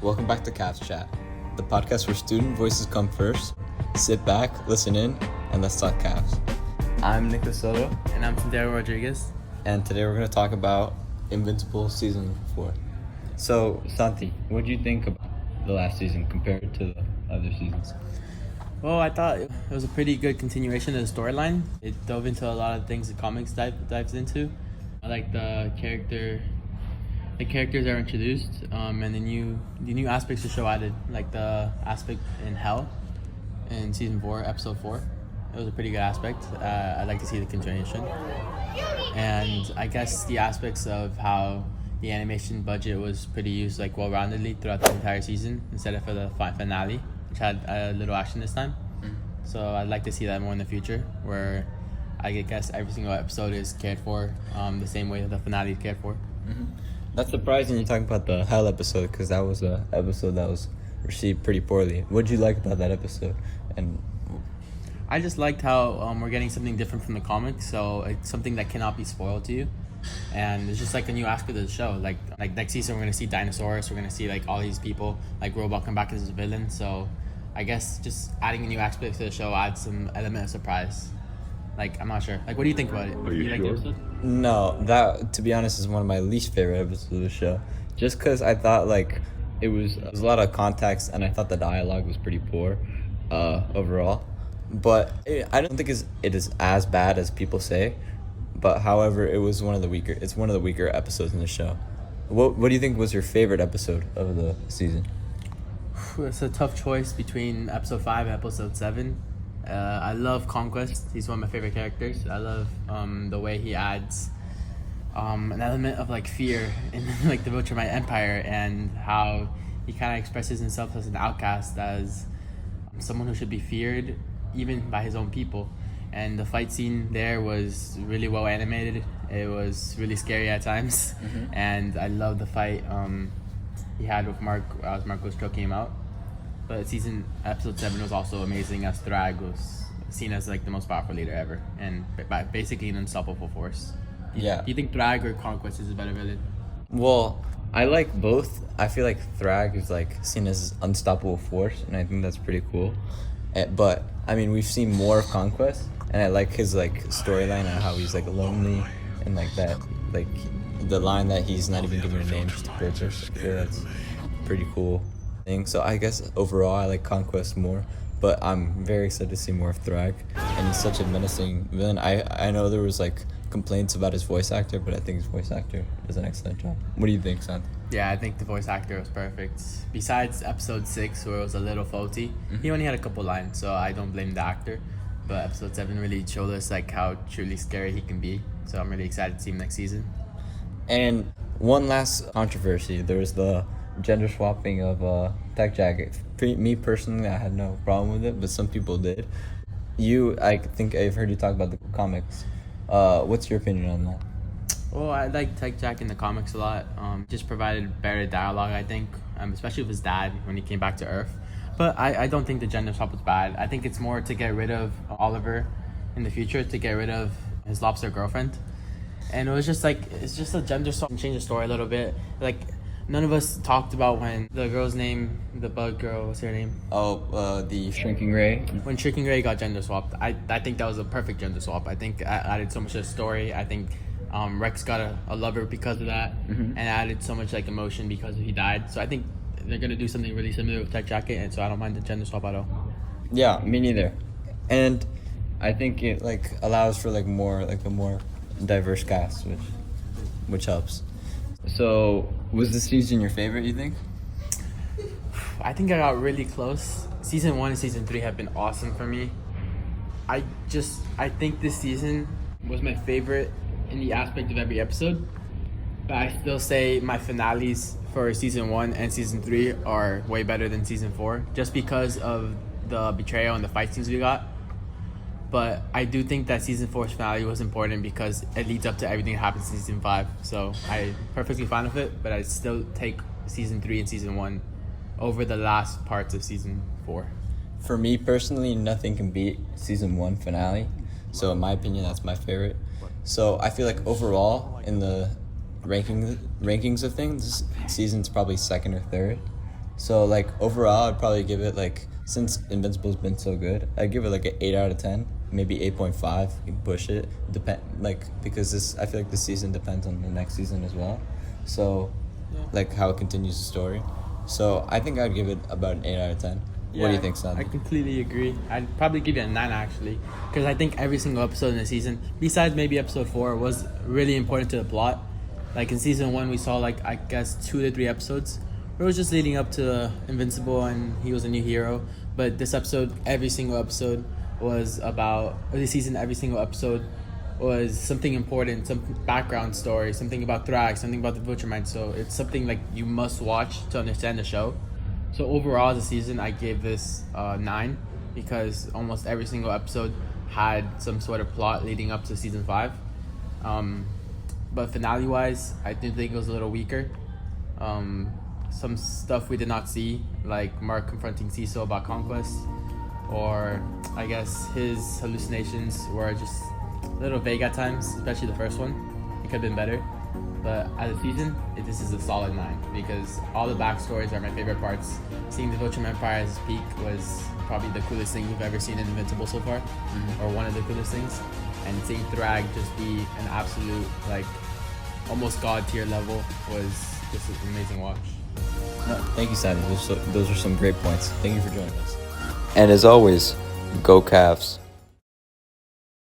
Welcome back to Cavs Chat, the podcast where student voices come first. Sit back, listen in, and let's talk Cavs. I'm Nicolas Soto. And I'm Santiago Rodriguez. And today we're going to talk about Invincible Season 4. So, Santi, what do you think about the last season compared to the other seasons? Well, I thought it was a pretty good continuation of the storyline. It dove into a lot of things the comics dives into. I like the characters are introduced, and the new aspects the show added, like the aspect in Hell in season 4, episode 4. It was a pretty good aspect. I'd like to see the continuation. And I guess the aspects of how the animation budget was pretty used like well-roundedly throughout the entire season instead of for the finale, which had a little action this time. So I'd like to see that more in the future, where I guess every single episode is cared for the same way that the finale is cared for. Mm-hmm. That's surprising you're talking about the Hell episode, because that was an episode that was received pretty poorly. What did you like about that episode? And I just liked how we're getting something different from the comics, so it's something that cannot be spoiled to you. And it's just like a new aspect of the show. Like next season we're gonna see dinosaurs, we're gonna see like all these people like Robot come back as a villain. So I guess just adding a new aspect to the show adds some element of surprise. Like I'm not sure. Like what do you think about it? Are you like sure? the episode? no, that, to be honest, is one of my least favorite episodes of the show. Just because I thought like it was a lot of context, and I thought the dialogue was pretty poor overall. But I don't think it is as bad as people say. But however, it's one of the weaker episodes in the show. What do you think was your favorite episode of the season? It's a tough choice between episode 5 and episode 7. I love Conquest. He's one of my favorite characters. I love the way he adds an element of like fear in like the Viltrumite Empire, and how he kind of expresses himself as an outcast, as someone who should be feared even by his own people. And the fight scene there was really well animated. It was really scary at times. Mm-hmm. And I love the fight he had with Mark as Mark was choking him out. But episode 7 was also amazing, as Thrag was seen as like the most powerful leader ever, and basically an unstoppable force. Do you think Thrag or Conquest is a better villain? Well, I like both. I feel like Thrag is like seen as unstoppable force, and I think that's pretty cool. But I mean, we've seen more of Conquest, and I like his like storyline and how he's like lonely, and like that, like the line that he's not even given a name, just a purpose. I feel that's pretty cool thing. So I guess overall I like Conquest more, but I'm very excited to see more of Thrag, and he's such a menacing villain. I know there was like complaints about his voice actor, but I think his voice actor does an excellent job. What do you think, Sant? Yeah, I think the voice actor was perfect. Besides episode 6, where it was a little faulty, he only had a couple lines, so I don't blame the actor. But episode 7 really showed us like how truly scary he can be. So I'm really excited to see him next season. And one last controversy. There was the gender swapping of Tech Jacket. Me personally, I had no problem with it, but some people did. I think I've heard you talk about the comics. What's your opinion on that? Well, I like Tech Jack in the comics a lot. Just provided better dialogue, I think, especially with his dad when he came back to Earth. But I don't think the gender swap was bad. I think it's more to get rid of Oliver in the future, to get rid of his lobster girlfriend. And it was just like, it's just a gender swap and change the story a little bit. Like, none of us talked about when the girl's name, the bug girl, what's her name? The Shrinking Ray. When Shrinking Ray got gender swapped, I think that was a perfect gender swap. I think I added so much to the story. I think Rex got a lover because of that, and added so much like emotion because he died. So I think they're gonna do something really similar with Tech Jacket, and so I don't mind the gender swap at all. Yeah, me neither. And I think it like allows for like a more diverse cast, which helps. So was this season your favorite, you think? I think I got really close. Season 1 and season 3 have been awesome for me. I think this season was my favorite in the aspect of every episode, but I still say my finales for season 1 and season 3 are way better than season 4, just because of the betrayal and the fight scenes we got. But I do think that season 4's finale was important because it leads up to everything that happens in season 5. So I'm perfectly fine with it, but I still take season 3 and season 1 over the last parts of season 4. For me personally, nothing can beat season 1 finale. So in my opinion, that's my favorite. So I feel like overall in the rankings of things, this season's probably second or third. So like overall, I'd probably give it like, since Invincible's been so good, I'd give it like an 8 out of 10, maybe 8.5. You can push it, because I feel like this season depends on the next season as well. So, like how it continues the story. So I think I'd give it about an 8 out of 10. What do you think, Santi? I completely agree. I'd probably give it a 9 actually, because I think every single episode in the season, besides maybe episode 4, was really important to the plot. Like in season 1, we saw like I guess 2 to 3 episodes where it was just leading up to Invincible and he was a new hero. But this episode, every single episode was about, or this season, every single episode was something important, some background story, something about Thrag, something about the Butcher Mind. So it's something like you must watch to understand the show. So overall, as a season, I gave this 9 because almost every single episode had some sort of plot leading up to season 5. But finale-wise, I did think it was a little weaker. Some stuff we did not see, like Mark confronting Cecil about Conquest, or I guess his hallucinations were just a little vague at times, especially the first one. It could have been better. But as a season, this is a solid 9 because all the backstories are my favorite parts. Seeing the Viltrum Empire at its peak was probably the coolest thing we've ever seen in Invincible so far, or one of the coolest things. And seeing Thrag just be an absolute, like, almost god tier level was just an amazing watch. No, thank you, Santi. Those are some great points. Thank you for joining us. And as always, go Cavs.